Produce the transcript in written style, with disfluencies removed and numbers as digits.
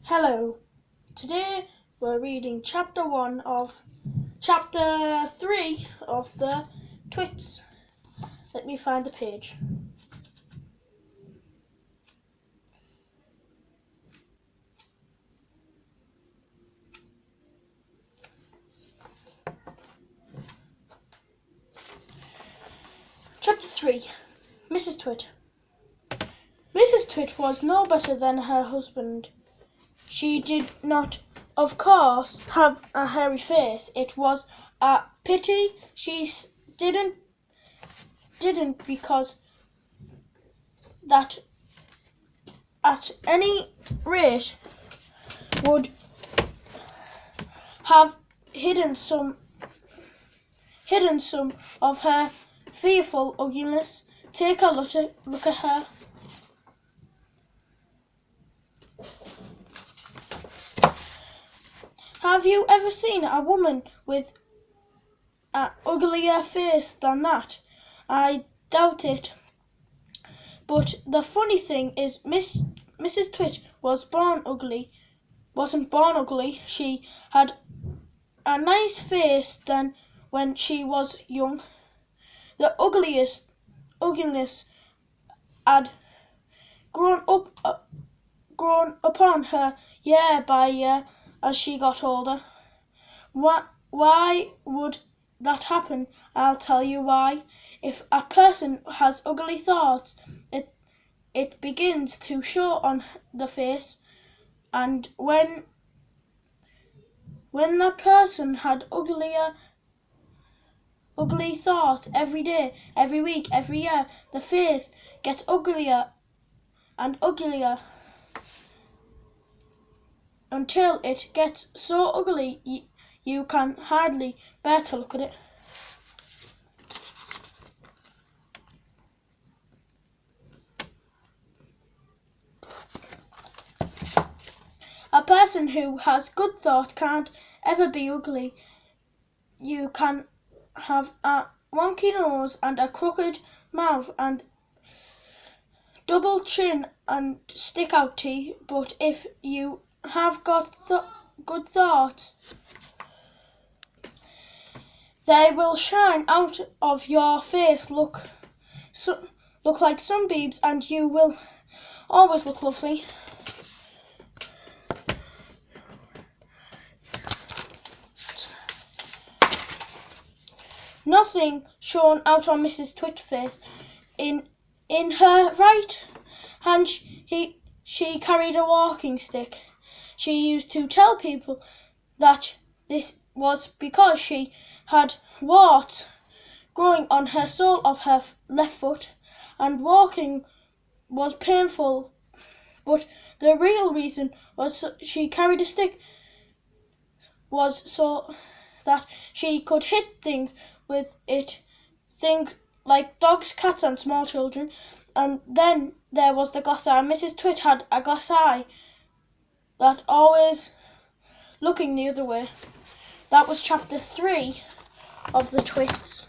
Hello, today we're reading chapter 3 of the Twits. Let me find the page. Chapter 3. Mrs. Twit. Mrs. Twit was no better than her husband. She did not, of course, have a hairy face. It was a pity she didn't because that at any rate would have hidden some of her fearful ugliness. Take a look at her. Have you ever seen a woman with an uglier face than that? I doubt it. But the funny thing is, Mrs. Twit wasn't born ugly. She had a nice face then when she was young. The ugliness had grown upon her year by year as she got older. Why would that happen? I'll tell you why. If a person has ugly thoughts, it begins to show on the face, and when that person had ugly thoughts every day, every week, every year, the face gets uglier and uglier until it gets so ugly you can hardly bear to look at it. A person who has good thought can't ever be ugly. You can have a wonky nose and a crooked mouth and double chin and stick out teeth, but if you have got good thoughts, they will shine out of your face, look like sunbeams, and you will always look lovely. Nothing shone out on Mrs. Twit's face. In her right hand she carried a walking stick. She used to tell people that this was because she had warts growing on her sole of her left foot, and walking was painful. But the real reason was she carried a stick was so that she could hit things with it, things like dogs, cats and small children. And then there was the glass eye. Mrs. Twit had a glass eye that always looking the other way. That was chapter 3 of the Twits.